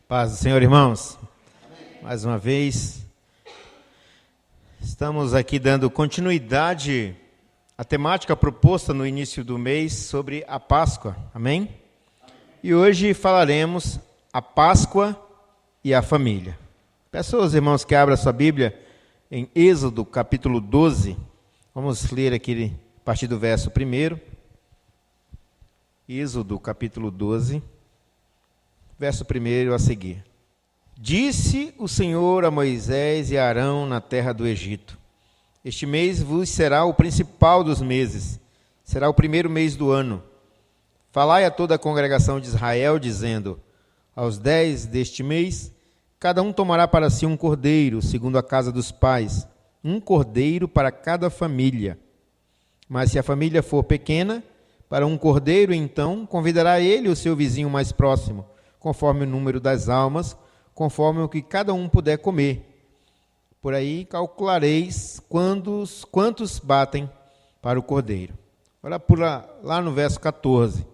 Paz do Senhor, irmãos. Mais uma vez, estamos aqui dando continuidade à temática proposta no início do mês sobre a Páscoa. Amém? E hoje falaremos a Páscoa e a família. Peço aos irmãos que abram a sua Bíblia em Êxodo, capítulo 12. Vamos ler aqui a partir do verso 1. Êxodo, capítulo 12. Verso 1 a seguir. Disse o Senhor a Moisés e a Arão na terra do Egito: Este mês vos será o principal dos meses, será o primeiro mês do ano. Falai a toda a congregação de Israel, dizendo: Aos 10 deste mês, cada um tomará para si um cordeiro, segundo a casa dos pais, um cordeiro para cada família. Mas se a família for pequena, para um cordeiro, então, convidará ele o seu vizinho mais próximo, conforme o número das almas, conforme o que cada um puder comer. Por aí calculareis quantos batem para o cordeiro. Olha lá no verso 14.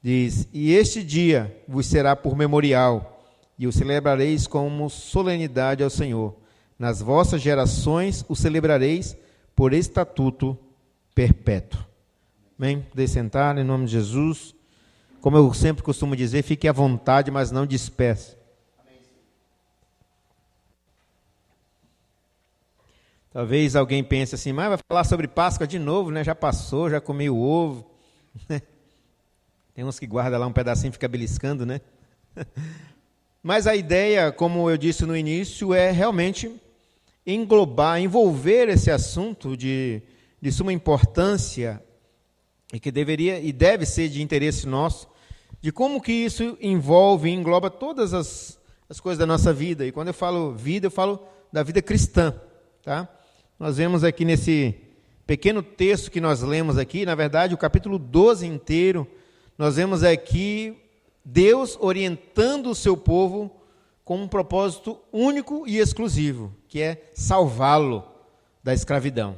Diz: E este dia vos será por memorial, e o celebrareis como solenidade ao Senhor. Nas vossas gerações o celebrareis por estatuto perpétuo. Amém? Poder sentar em nome de Jesus. Como eu sempre costumo dizer, fique à vontade, mas não disperse. Talvez alguém pense assim, mas vai falar sobre Páscoa de novo, né? Já passou, já comi o ovo. Tem uns que guardam lá um pedacinho e fica beliscando, né? Mas a ideia, como eu disse no início, é realmente envolver esse assunto de suma importância e que deveria e deve ser de interesse nosso, de como que isso envolve e engloba todas as coisas da nossa vida. E quando eu falo vida, eu falo da vida cristã. Tá? Nós vemos aqui nesse pequeno texto que nós lemos aqui, na verdade, o capítulo 12 inteiro, nós vemos aqui Deus orientando o seu povo com um propósito único e exclusivo, que é salvá-lo da escravidão,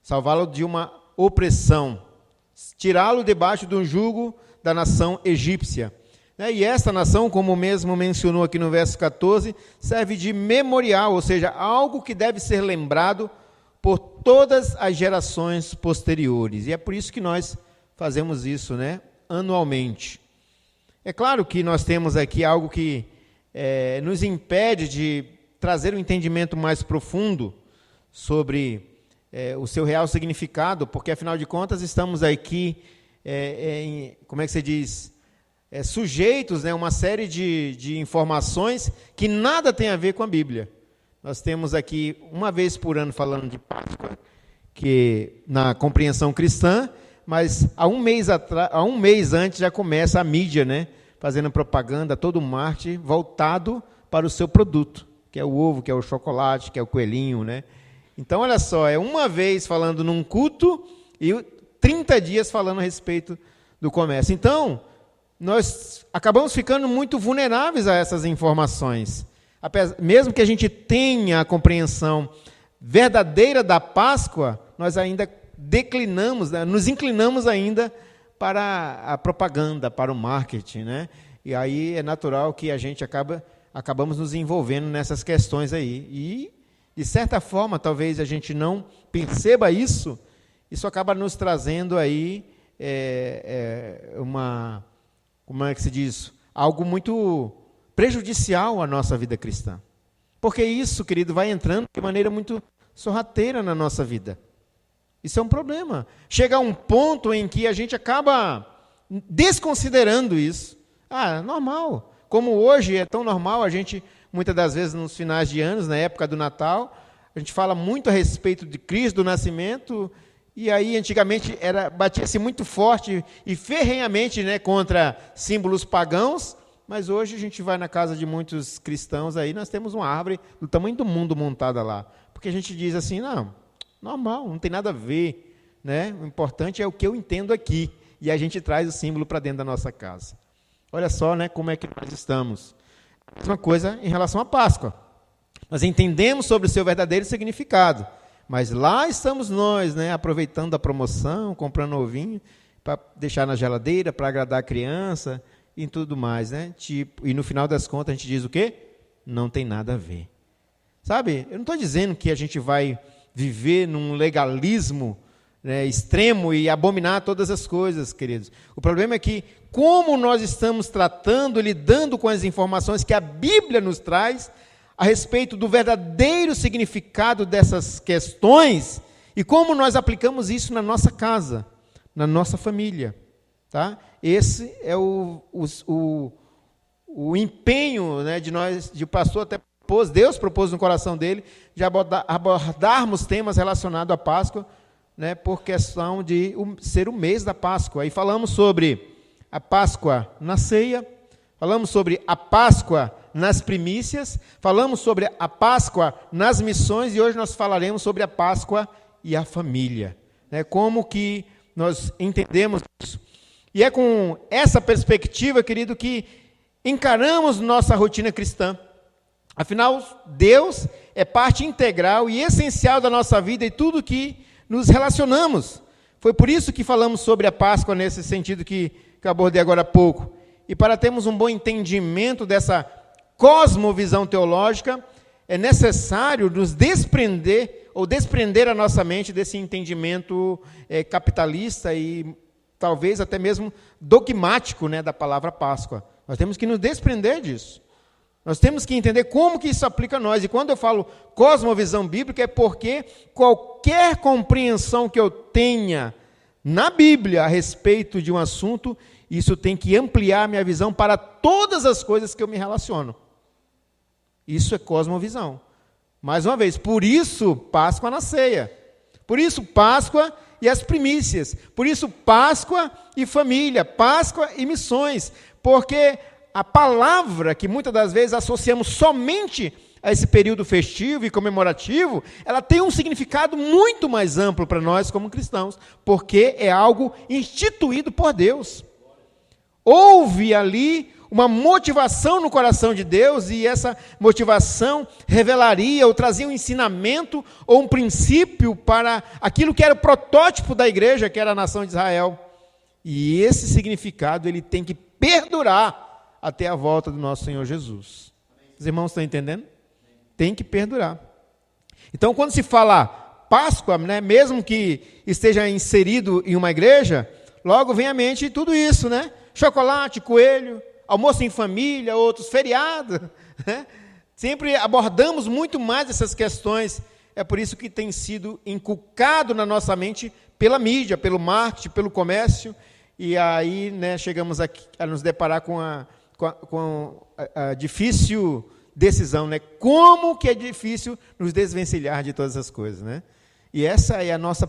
salvá-lo de uma opressão, tirá-lo debaixo do jugo da nação egípcia. E esta nação, como mesmo mencionou aqui no verso 14, serve de memorial, ou seja, algo que deve ser lembrado por todas as gerações posteriores. E é por isso que nós fazemos isso, anualmente. É claro que nós temos aqui algo que nos impede de trazer um entendimento mais profundo sobre o seu real significado, porque, afinal de contas, estamos aqui, como é que se diz, sujeitos a uma série de informações que nada tem a ver com a Bíblia. Nós temos aqui, uma vez por ano, falando de Páscoa, que na compreensão cristã, mas há um mês antes já começa a mídia, fazendo propaganda, todo o marketing voltado para o seu produto, que é o ovo, que é o chocolate, que é o coelhinho, Então, olha só, é uma vez falando num culto e 30 dias falando a respeito do comércio. Então, nós acabamos ficando muito vulneráveis a essas informações. Mesmo que a gente tenha a compreensão verdadeira da Páscoa, nós ainda declinamos, nos inclinamos ainda para a propaganda, para o marketing, E aí é natural que a gente acabamos nos envolvendo nessas questões aí. E, de certa forma, talvez a gente não perceba isso acaba nos trazendo aí como é que se diz? Algo muito prejudicial à nossa vida cristã. Porque isso, querido, vai entrando de maneira muito sorrateira na nossa vida. Isso é um problema. Chega a um ponto em que a gente acaba desconsiderando isso. Normal. Como hoje é tão normal, a gente, muitas das vezes, nos finais de anos, na época do Natal, a gente fala muito a respeito de Cristo, do nascimento, e aí antigamente batia-se muito forte e ferrenhamente contra símbolos pagãos, mas hoje a gente vai na casa de muitos cristãos, aí nós temos uma árvore do tamanho do mundo montada lá, porque a gente diz assim, não, normal, não tem nada a ver, o importante é o que eu entendo aqui, e a gente traz o símbolo para dentro da nossa casa. Olha só como é que nós estamos. Uma coisa em relação à Páscoa. Nós entendemos sobre o seu verdadeiro significado, mas lá estamos nós, aproveitando a promoção, comprando ovinho, para deixar na geladeira, para agradar a criança, e tudo mais, né? Tipo, e no final das contas a gente diz o quê? Não tem nada a ver. Sabe, eu não estou dizendo que a gente vai viver num legalismo, né, extremo e abominar todas as coisas, queridos. O problema é que, como nós estamos tratando, lidando com as informações que a Bíblia nos traz a respeito do verdadeiro significado dessas questões e como nós aplicamos isso na nossa casa, na nossa família. Tá? Esse é o empenho, né, de nós, de o pastor até propôs, Deus propôs no coração dele, de abordarmos temas relacionados à Páscoa, né, por questão de ser o mês da Páscoa. Aí falamos sobre a Páscoa na ceia, falamos sobre a Páscoa nas primícias, falamos sobre a Páscoa nas missões e hoje nós falaremos sobre a Páscoa e a família. Né, como que nós entendemos isso. E é com essa perspectiva, querido, que encaramos nossa rotina cristã. Afinal, Deus é parte integral e essencial da nossa vida e tudo que nos relacionamos. Foi por isso que falamos sobre a Páscoa nesse sentido que abordei agora há pouco. E para termos um bom entendimento dessa cosmovisão teológica, é necessário nos desprender a nossa mente desse entendimento capitalista e talvez até mesmo dogmático, né, da palavra Páscoa. Nós temos que nos desprender disso. Nós temos que entender como que isso aplica a nós. E quando eu falo cosmovisão bíblica, é porque qualquer compreensão que eu tenha na Bíblia a respeito de um assunto, isso tem que ampliar a minha visão para todas as coisas que eu me relaciono. Isso é cosmovisão. Mais uma vez, por isso Páscoa na ceia. Por isso Páscoa e as primícias. Por isso Páscoa e família. Páscoa e missões. Porque a palavra que muitas das vezes associamos somente a esse período festivo e comemorativo, ela tem um significado muito mais amplo para nós como cristãos, porque é algo instituído por Deus. Houve ali uma motivação no coração de Deus e essa motivação revelaria ou trazia um ensinamento ou um princípio para aquilo que era o protótipo da igreja, que era a nação de Israel. E esse significado ele tem que perdurar até a volta do nosso Senhor Jesus. Os irmãos estão entendendo? Tem que perdurar. Então, quando se fala Páscoa, né, mesmo que esteja inserido em uma igreja, logo vem à mente tudo isso, né? Chocolate, coelho, almoço em família, outros feriados. Né? Sempre abordamos muito mais essas questões. É por isso que tem sido inculcado na nossa mente pela mídia, pelo marketing, pelo comércio. E aí, né, chegamos a nos deparar com a difícil decisão, né? Como que é difícil nos desvencilhar de todas as coisas, né? E essa é a nossa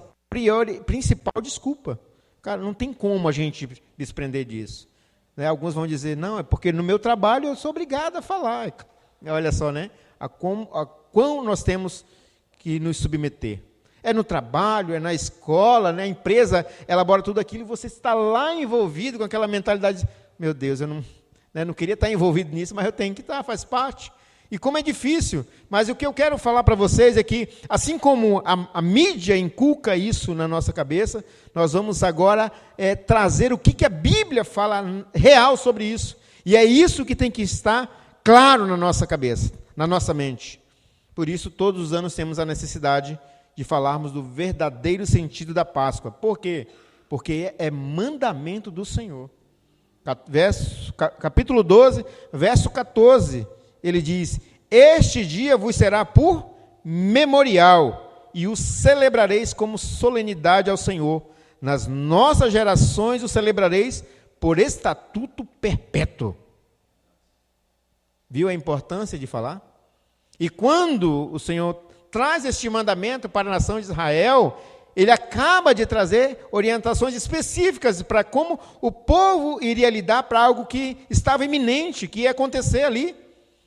principal desculpa. Cara, não tem como a gente desprender disso. Né? Alguns vão dizer, não, é porque no meu trabalho eu sou obrigado a falar. Olha só, né? A quão nós temos que nos submeter. É no trabalho, é na escola, né? A empresa elabora tudo aquilo e você está lá envolvido com aquela mentalidade, meu Deus, eu não queria estar envolvido nisso, mas eu tenho que estar, faz parte. E como é difícil, mas o que eu quero falar para vocês é que, assim como a mídia inculca isso na nossa cabeça, nós vamos agora trazer o que a Bíblia fala real sobre isso. E é isso que tem que estar claro na nossa cabeça, na nossa mente. Por isso, todos os anos temos a necessidade de falarmos do verdadeiro sentido da Páscoa. Por quê? Porque é mandamento do Senhor. Capítulo 12, verso 14, ele diz, este dia vos será por memorial, e o celebrareis como solenidade ao Senhor. Nas nossas gerações o celebrareis por estatuto perpétuo. Viu a importância de falar? E quando o Senhor traz este mandamento para a nação de Israel, ele acaba de trazer orientações específicas para como o povo iria lidar para algo que estava iminente, que ia acontecer ali.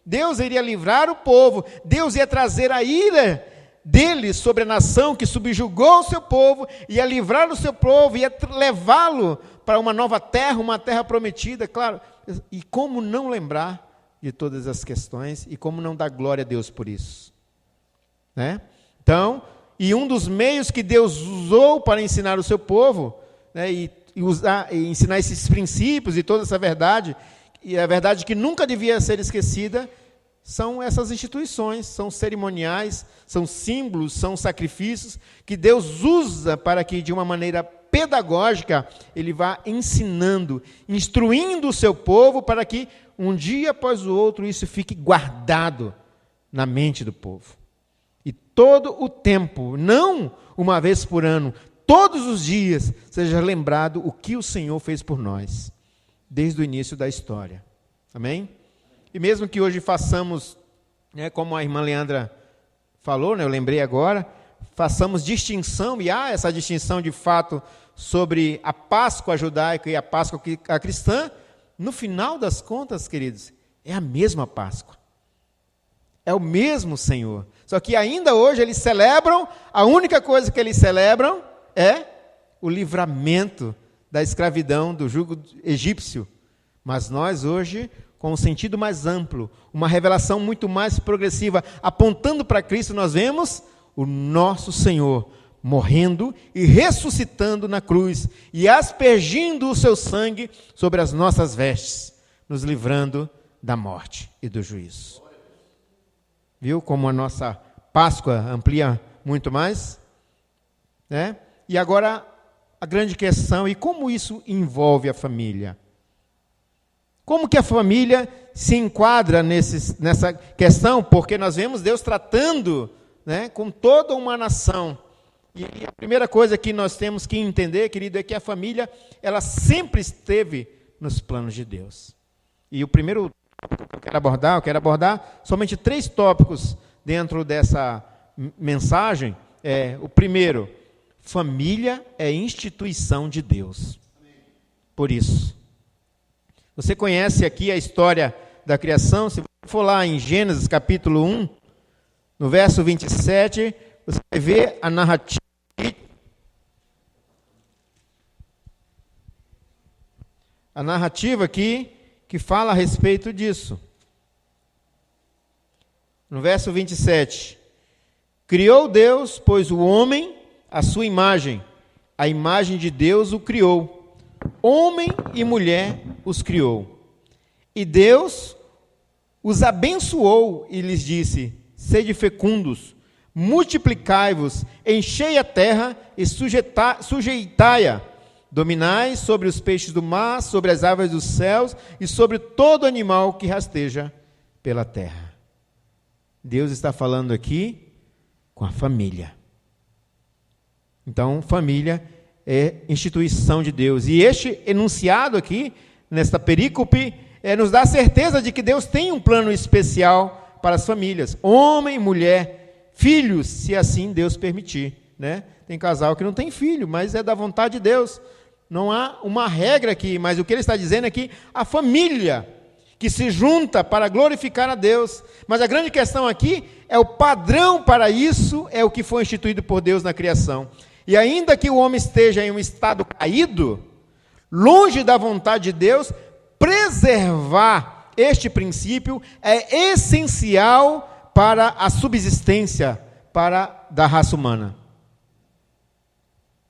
Deus iria livrar o povo, Deus ia trazer a ira dele sobre a nação que subjugou o seu povo, ia livrar o seu povo, ia levá-lo para uma nova terra, uma terra prometida, claro. E como não lembrar de todas as questões e como não dar glória a Deus por isso? Né? Então, e um dos meios que Deus usou para ensinar o seu povo, né, e e ensinar esses princípios e toda essa verdade, e a verdade que nunca devia ser esquecida, são essas instituições, são cerimoniais, são símbolos, são sacrifícios que Deus usa para que, de uma maneira pedagógica, Ele vá ensinando, instruindo o seu povo para que, um dia após o outro, isso fique guardado na mente do povo. E todo o tempo, não uma vez por ano, todos os dias, seja lembrado o que o Senhor fez por nós, desde o início da história. Amém? E mesmo que hoje façamos, como a irmã Leandra falou, eu lembrei agora, façamos distinção, e há essa distinção de fato sobre a Páscoa judaica e a Páscoa cristã, no final das contas, queridos, é a mesma Páscoa. É o mesmo Senhor. Só que ainda hoje eles celebram, a única coisa que eles celebram é o livramento da escravidão, do jugo egípcio. Mas nós hoje, com um sentido mais amplo, uma revelação muito mais progressiva, apontando para Cristo, nós vemos o nosso Senhor morrendo e ressuscitando na cruz e aspergindo o seu sangue sobre as nossas vestes, nos livrando da morte e do juízo. Viu como a nossa Páscoa amplia muito mais? E agora, a grande questão, e como isso envolve a família? Como que a família se enquadra nessa questão? Porque nós vemos Deus tratando com toda uma nação. E a primeira coisa que nós temos que entender, querido, é que a família, ela sempre esteve nos planos de Deus. E o primeiro tópico que eu quero abordar somente 3 tópicos dentro dessa mensagem. O primeiro, família é instituição de Deus. Por isso. Você conhece aqui a história da criação? Se você for lá em Gênesis capítulo 1, no verso 27, você vai ver a narrativa. A narrativa aqui que fala a respeito disso. No verso 27, criou Deus, pois o homem, a sua imagem, a imagem de Deus o criou. Homem e mulher os criou. E Deus os abençoou e lhes disse: sede fecundos, multiplicai-vos, enchei a terra e sujeitai-a. Dominai sobre os peixes do mar, sobre as aves dos céus e sobre todo animal que rasteja pela terra. Deus está falando aqui com a família. Então, família é instituição de Deus. E este enunciado aqui, nesta perícope, nos dá a certeza de que Deus tem um plano especial para as famílias. Homem, mulher, filhos, se assim Deus permitir. Tem casal que não tem filho, mas é da vontade de Deus. Não há uma regra aqui, mas o que ele está dizendo é que a família que se junta para glorificar a Deus. Mas a grande questão aqui é o padrão para isso, é o que foi instituído por Deus na criação. E ainda que o homem esteja em um estado caído, longe da vontade de Deus, preservar este princípio é essencial para a subsistência da raça humana.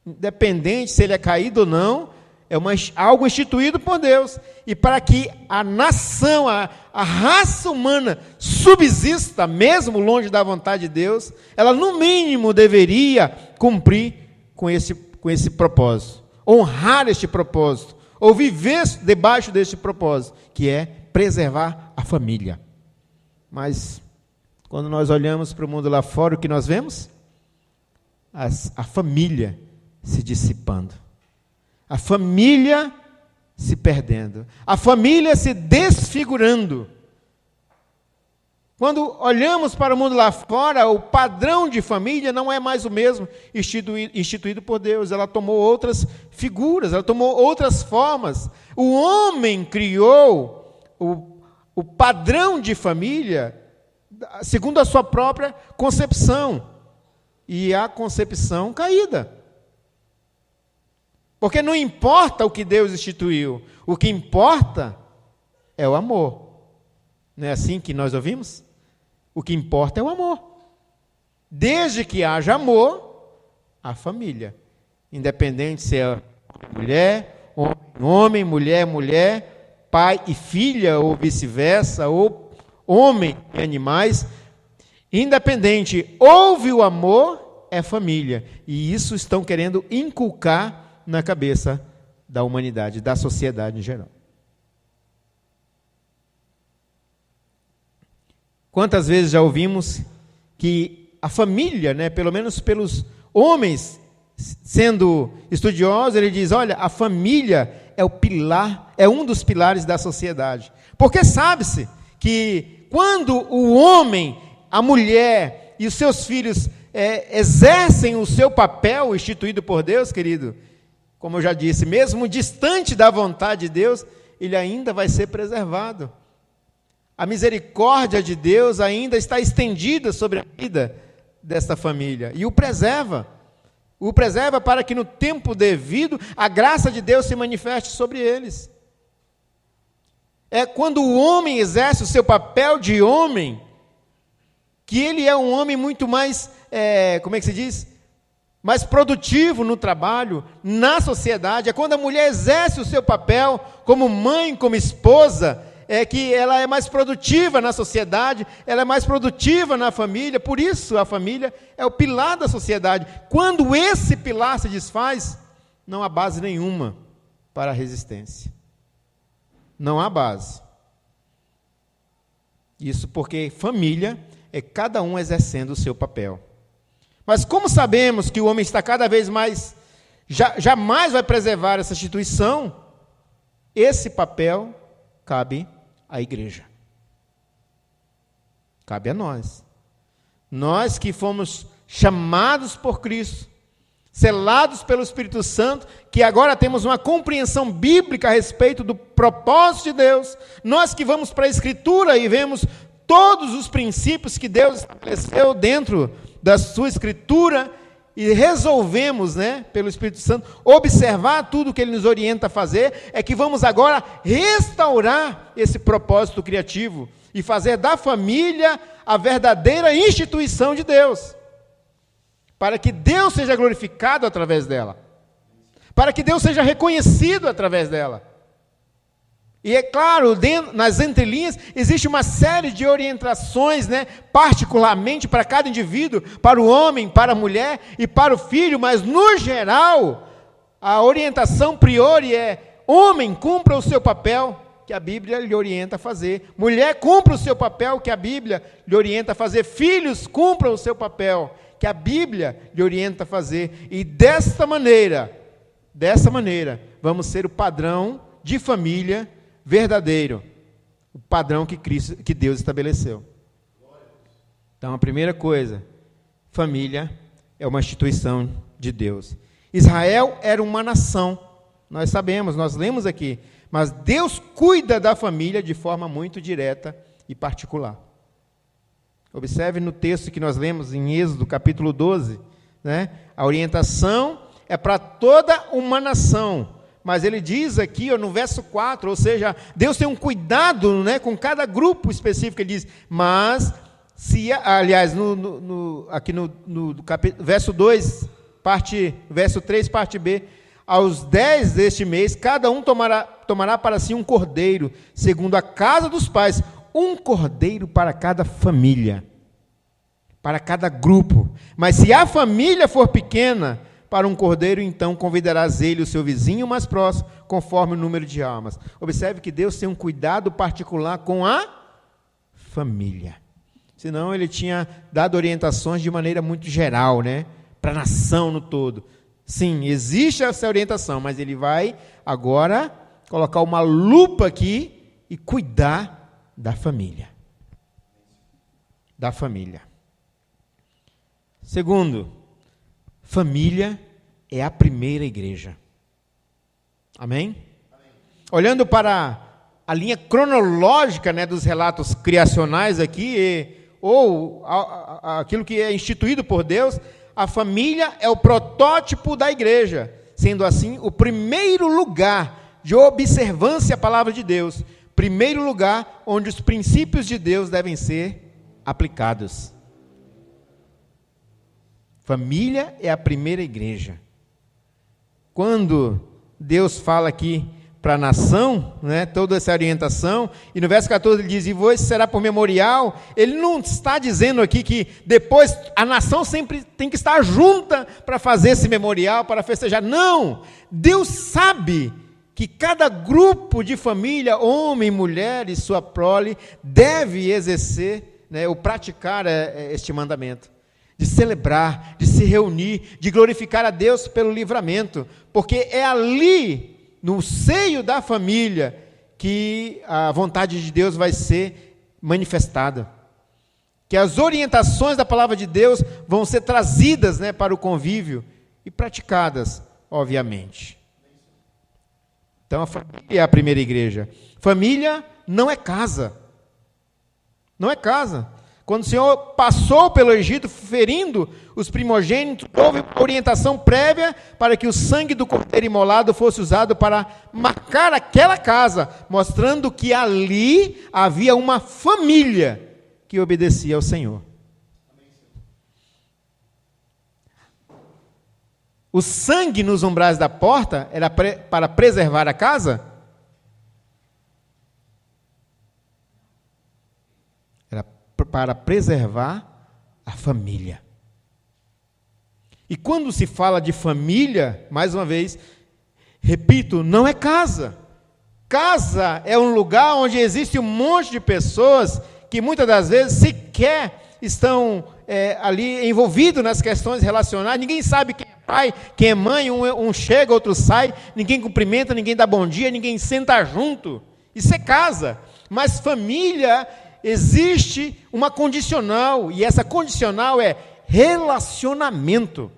Independente se ele é caído ou não, é algo instituído por Deus. E para que a nação, a raça humana subsista, mesmo longe da vontade de Deus, ela no mínimo deveria cumprir com esse propósito, honrar este propósito, ou viver debaixo deste propósito, que é preservar a família. Mas, quando nós olhamos para o mundo lá fora, o que nós vemos? A família se dissipando, a família se perdendo, a família se desfigurando. Quando olhamos para o mundo lá fora, o padrão de família não é mais o mesmo instituído por Deus. Ela tomou outras figuras, ela tomou outras formas. O homem criou o padrão de família segundo a sua própria concepção. E a concepção caída. Porque não importa o que Deus instituiu, o que importa é o amor. Não é assim que nós ouvimos? O que importa é o amor. Desde que haja amor, a família. Independente se é mulher, homem, mulher, mulher, pai e filha, ou vice-versa, ou homem e animais. Independente, houve o amor, é família. E isso estão querendo inculcar na cabeça da humanidade, da sociedade em geral. Quantas vezes já ouvimos que a família, né, pelo menos pelos homens, sendo estudiosos, ele diz, olha, a família é o pilar, é um dos pilares da sociedade. Porque sabe-se que quando o homem, a mulher e os seus filhos exercem o seu papel instituído por Deus, querido, como eu já disse, mesmo distante da vontade de Deus, ele ainda vai ser preservado. A misericórdia de Deus ainda está estendida sobre a vida desta família e o preserva. O preserva para que no tempo devido a graça de Deus se manifeste sobre eles. É quando o homem exerce o seu papel de homem, que ele é um homem muito mais, como é que se diz? Mais produtivo no trabalho, na sociedade. É quando a mulher exerce o seu papel como mãe, como esposa, que ela é mais produtiva na sociedade, ela é mais produtiva na família, por isso a família é o pilar da sociedade. Quando esse pilar se desfaz, não há base nenhuma para a resistência. Não há base. Isso porque família é cada um exercendo o seu papel. Mas como sabemos que o homem está cada vez mais, jamais vai preservar essa instituição, esse papel cabe à igreja. Cabe a nós. Nós que fomos chamados por Cristo, selados pelo Espírito Santo, que agora temos uma compreensão bíblica a respeito do propósito de Deus, nós que vamos para a Escritura e vemos todos os princípios que Deus estabeleceu dentro da sua Escritura, e resolvemos, pelo Espírito Santo, observar tudo que Ele nos orienta a fazer, é que vamos agora restaurar esse propósito criativo e fazer da família a verdadeira instituição de Deus, para que Deus seja glorificado através dela, para que Deus seja reconhecido através dela. E é claro, nas entrelinhas, existe uma série de orientações, particularmente para cada indivíduo, para o homem, para a mulher e para o filho, mas no geral, a orientação priori é: homem, cumpra o seu papel, que a Bíblia lhe orienta a fazer; mulher, cumpra o seu papel, que a Bíblia lhe orienta a fazer; filhos, cumpram o seu papel, que a Bíblia lhe orienta a fazer. E dessa maneira, vamos ser o padrão de família verdadeiro, o padrão que Deus estabeleceu. Então, a primeira coisa, família é uma instituição de Deus. Israel era uma nação, nós sabemos, nós lemos aqui, mas Deus cuida da família de forma muito direta e particular. Observe no texto que nós lemos em Êxodo, capítulo 12, a orientação é para toda uma nação. Mas ele diz aqui, no verso 4, ou seja, Deus tem um cuidado com cada grupo específico. Ele diz, mas, aqui no capítulo, verso 2, verso 3, parte B, aos 10 deste mês, cada um tomará para si um cordeiro, segundo a casa dos pais, um cordeiro para cada família, para cada grupo. Mas se a família for pequena, para um cordeiro, então convidarás ele, o seu vizinho mais próximo, conforme o número de almas. Observe que Deus tem um cuidado particular com a família. Senão ele tinha dado orientações de maneira muito geral, para a nação no todo. Sim, existe essa orientação, mas ele vai agora colocar uma lupa aqui e cuidar da família. Da família. Segundo, família é a primeira igreja. Amém? Olhando para a linha cronológica dos relatos criacionais aqui, ou aquilo que é instituído por Deus, a família é o protótipo da igreja, sendo assim o primeiro lugar de observância à palavra de Deus, primeiro lugar onde os princípios de Deus devem ser aplicados. Família é a primeira igreja. Quando Deus fala aqui para a nação, né, toda essa orientação, e no verso 14 ele diz, e vos será por memorial. Ele não está dizendo aqui que depois a nação sempre tem que estar junta para fazer esse memorial, para festejar. Não! Deus sabe que cada grupo de família, homem, mulher e sua prole, deve exercer, né, ou praticar este mandamento, de celebrar, de se reunir, de glorificar a Deus pelo livramento, porque é ali, no seio da família, que a vontade de Deus vai ser manifestada, que as orientações da palavra de Deus vão ser trazidas, né, para o convívio e praticadas, obviamente. Então a família é a primeira igreja. Família não é casa, não é casa. Quando o Senhor passou pelo Egito, ferindo os primogênitos, houve orientação prévia para que o sangue do cordeiro imolado fosse usado para marcar aquela casa, mostrando que ali havia uma família que obedecia ao Senhor. O sangue nos umbrais da porta era para preservar a casa? Era para preservar a família. E quando se fala de família, mais uma vez, repito, não é casa. Casa é um lugar onde existe um monte de pessoas que muitas das vezes sequer estão ali envolvidos nas questões relacionais. Ninguém sabe quem é pai, quem é mãe, um chega, outro sai, ninguém cumprimenta, ninguém dá bom dia, ninguém senta junto. Isso é casa. Mas família, existe uma condicional, e essa condicional é relacionamento.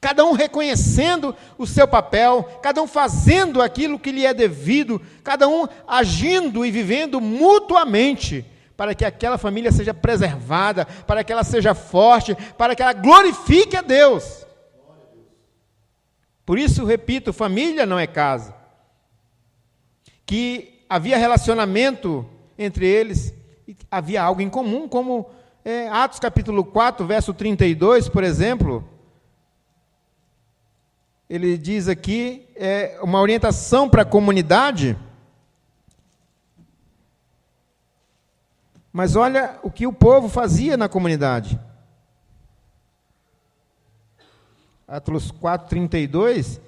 Cada um reconhecendo o seu papel, cada um fazendo aquilo que lhe é devido, cada um agindo e vivendo mutuamente, para que aquela família seja preservada, para que ela seja forte, para que ela glorifique a Deus. Por isso, repito, família não é casa. Que havia relacionamento entre eles, havia algo em comum, como Atos capítulo 4, verso 32, por exemplo, ele diz aqui, uma orientação para a comunidade, mas olha o que o povo fazia na comunidade. Atos 4, 32,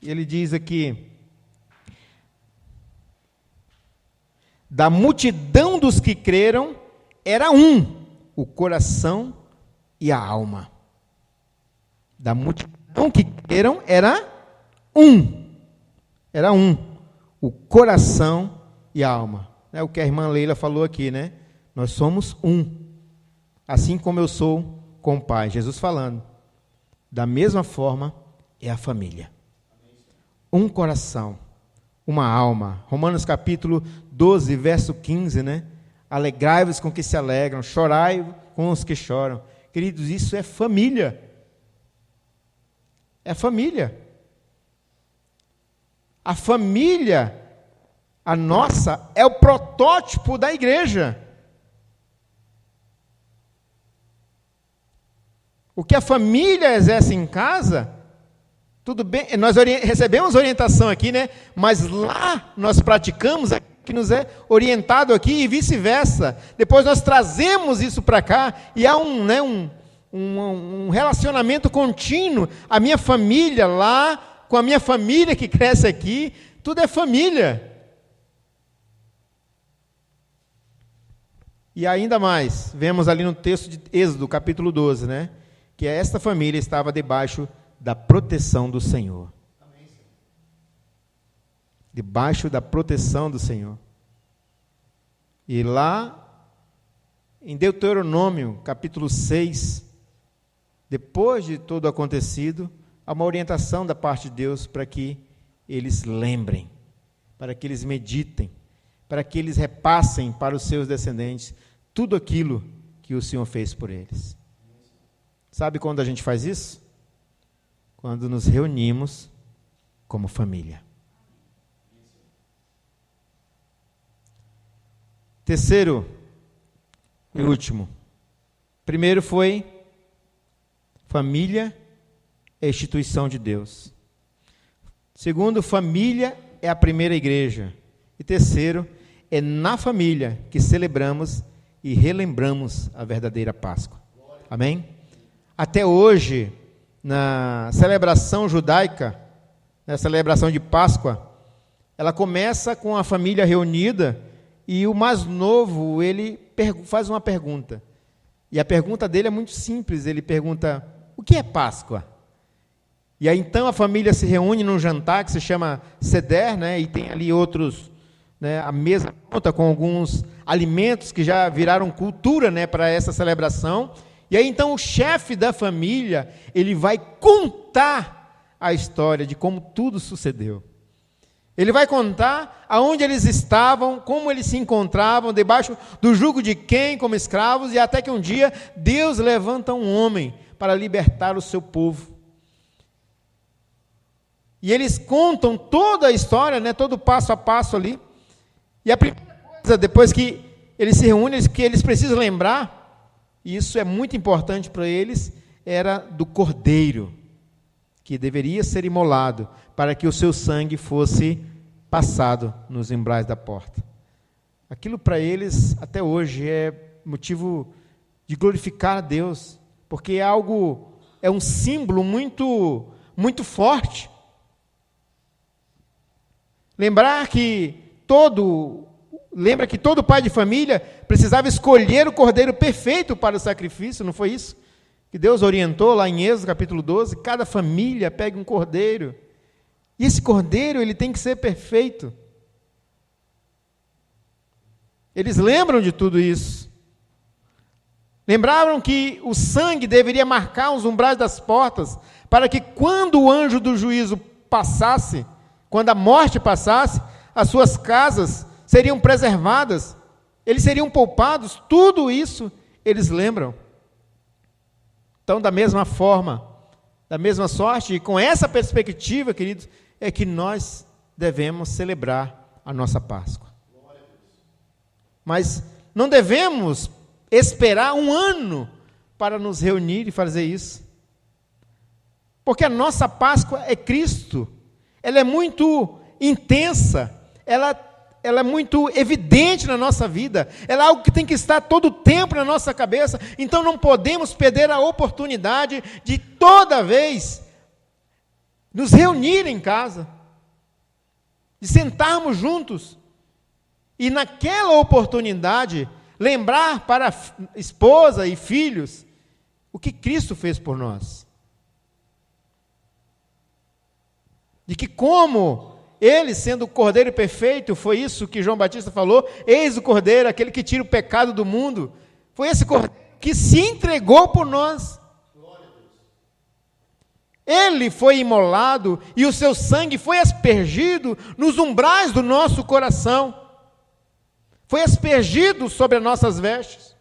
ele diz aqui, da multidão dos que creram, era um, o coração e a alma. Da multidão que creram, era um, o coração e a alma. É o que a irmã Leila falou aqui, né? Nós somos um, assim como eu sou com o Pai. Jesus falando. Da mesma forma é a família. Um coração, uma alma. Romanos capítulo 12, verso 15, né? Alegrai-vos com que se alegram, chorai com os que choram. Queridos, isso é família. É família. A família, a nossa, é o protótipo da igreja. O que a família exerce em casa, tudo bem, nós recebemos orientação aqui, né? Mas lá nós praticamos aquilo que nos é orientado aqui e vice-versa. Depois nós trazemos isso para cá e há um relacionamento contínuo. A minha família lá, com a minha família que cresce aqui, tudo é família. E ainda mais, vemos ali no texto de Êxodo, capítulo 12, né? Que esta família estava debaixo da proteção do Senhor. Debaixo da proteção do Senhor. E lá, em Deuteronômio, capítulo 6, depois de tudo acontecido, há uma orientação da parte de Deus para que eles lembrem, para que eles meditem, para que eles repassem para os seus descendentes tudo aquilo que o Senhor fez por eles. Sabe quando a gente faz isso? Quando nos reunimos como família. Terceiro e último. Primeiro foi família é instituição de Deus. Segundo, família é a primeira igreja. E terceiro, é na família que celebramos e relembramos a verdadeira Páscoa. Amém? Até hoje, na celebração judaica, na celebração de Páscoa, ela começa com a família reunida e o mais novo, ele faz uma pergunta. E a pergunta dele é muito simples, ele pergunta, o que é Páscoa? E aí então a família se reúne num jantar que se chama Seder, né, e tem ali outros, né, a mesa conta com alguns alimentos que já viraram cultura, né, para essa celebração. E aí então o chefe da família, ele vai contar a história de como tudo sucedeu. Ele vai contar aonde eles estavam, como eles se encontravam, debaixo do jugo de quem como escravos, e até que um dia Deus levanta um homem para libertar o seu povo. E eles contam toda a história, né, todo passo a passo ali. E a primeira coisa, depois que eles se reúnem, que eles precisam lembrar, e isso é muito importante para eles, era do cordeiro, que deveria ser imolado, para que o seu sangue fosse passado nos umbrais da porta. Aquilo para eles, até hoje, é motivo de glorificar a Deus, porque é um símbolo muito, muito forte. Lembra que todo pai de família precisava escolher o cordeiro perfeito para o sacrifício, não foi isso? Que Deus orientou lá em Êxodo capítulo 12, cada família pega um cordeiro, e esse cordeiro ele tem que ser perfeito. Eles lembram de tudo isso, lembraram que o sangue deveria marcar os umbrais das portas, para que quando o anjo do juízo passasse, quando a morte passasse, as suas casas seriam preservadas, eles seriam poupados, tudo isso eles lembram. Então, da mesma forma, da mesma sorte, e com essa perspectiva, queridos, é que nós devemos celebrar a nossa Páscoa. Mas não devemos esperar um ano para nos reunir e fazer isso. Porque a nossa Páscoa é Cristo. Ela é muito intensa, ela é muito evidente na nossa vida, ela é algo que tem que estar todo o tempo na nossa cabeça, então não podemos perder a oportunidade de toda vez nos reunir em casa, de sentarmos juntos, e naquela oportunidade, lembrar para a esposa e filhos o que Cristo fez por nós. De que como ele, sendo o Cordeiro perfeito, foi isso que João Batista falou, eis o Cordeiro, aquele que tira o pecado do mundo, foi esse Cordeiro que se entregou por nós. Ele foi imolado e o seu sangue foi aspergido nos umbrais do nosso coração, foi aspergido sobre as nossas vestes.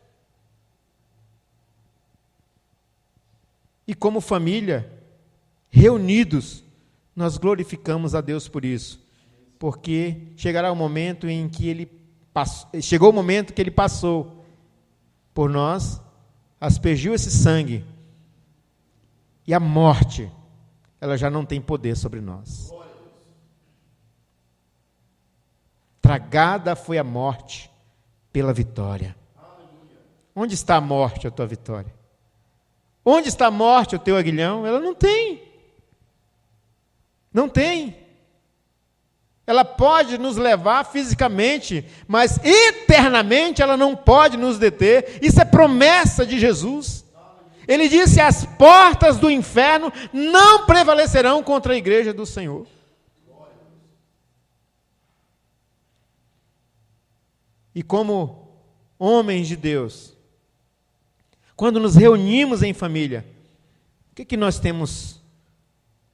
E como família, reunidos, nós glorificamos a Deus por isso, porque chegará o momento em que chegou o momento que Ele passou por nós, aspergiu esse sangue, e a morte, ela já não tem poder sobre nós. Tragada foi a morte pela vitória. Onde está a morte, a tua vitória? Onde está a morte, o teu aguilhão? Ela não tem. Não tem. Ela pode nos levar fisicamente, mas eternamente ela não pode nos deter. Isso é promessa de Jesus. Ele disse: as portas do inferno não prevalecerão contra a igreja do Senhor. E como homens de Deus, quando nos reunimos em família, o que nós temos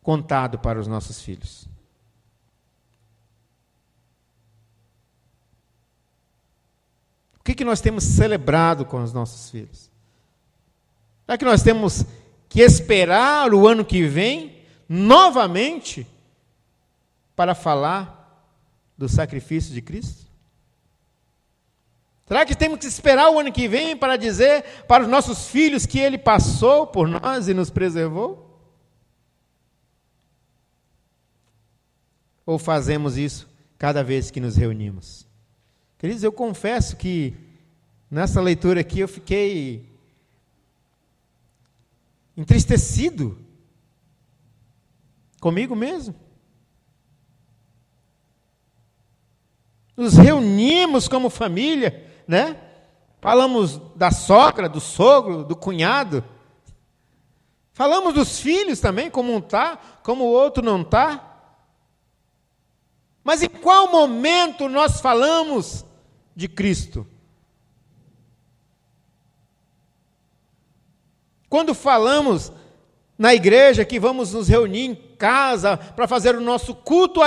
contado para os nossos filhos? O que nós temos celebrado com os nossos filhos? Será que nós temos que esperar o ano que vem, novamente, para falar do sacrifício de Cristo? Será que temos que esperar o ano que vem para dizer para os nossos filhos que Ele passou por nós e nos preservou? Ou fazemos isso cada vez que nos reunimos? Queridos, eu confesso que nessa leitura aqui eu fiquei entristecido comigo mesmo. Nos reunimos como família, né? Falamos da sogra, do sogro, do cunhado. Falamos dos filhos também, como um está, como o outro não está. Mas em qual momento nós falamos de Cristo? Quando falamos na igreja que vamos nos reunir em casa para fazer o nosso culto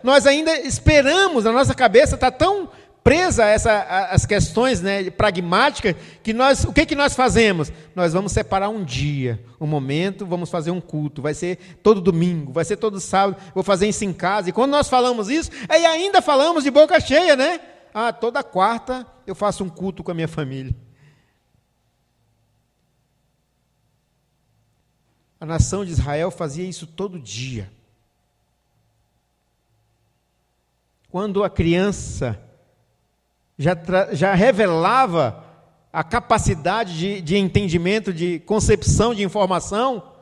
nós ainda esperamos, a nossa cabeça está tão presa a as questões, né, pragmáticas, que o que nós fazemos? Nós vamos separar um dia, um momento, vamos fazer um culto, vai ser todo domingo, vai ser todo sábado, vou fazer isso em casa, e quando nós falamos isso, aí ainda falamos de boca cheia, né? Toda quarta eu faço um culto com a minha família. A nação de Israel fazia isso todo dia. Quando a criança já revelava a capacidade de entendimento, de concepção de informação,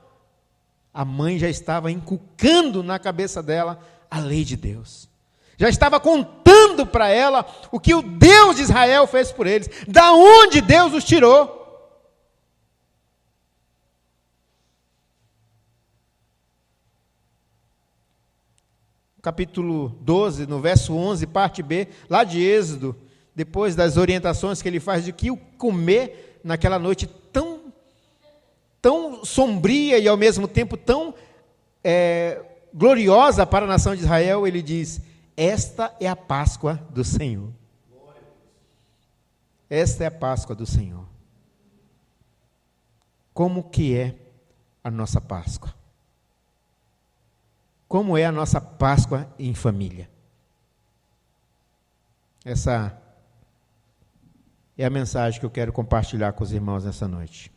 a mãe já estava inculcando na cabeça dela a lei de Deus. Já estava contando para ela o que o Deus de Israel fez por eles, da onde Deus os tirou. Capítulo 12, no verso 11, parte B, lá de Êxodo, depois das orientações que ele faz de que o comer naquela noite tão sombria e ao mesmo tempo tão gloriosa para a nação de Israel, ele diz: esta é a Páscoa do Senhor. Esta é a Páscoa do Senhor. Como que é a nossa Páscoa? Como é a nossa Páscoa em família? Essa é a mensagem que eu quero compartilhar com os irmãos nessa noite.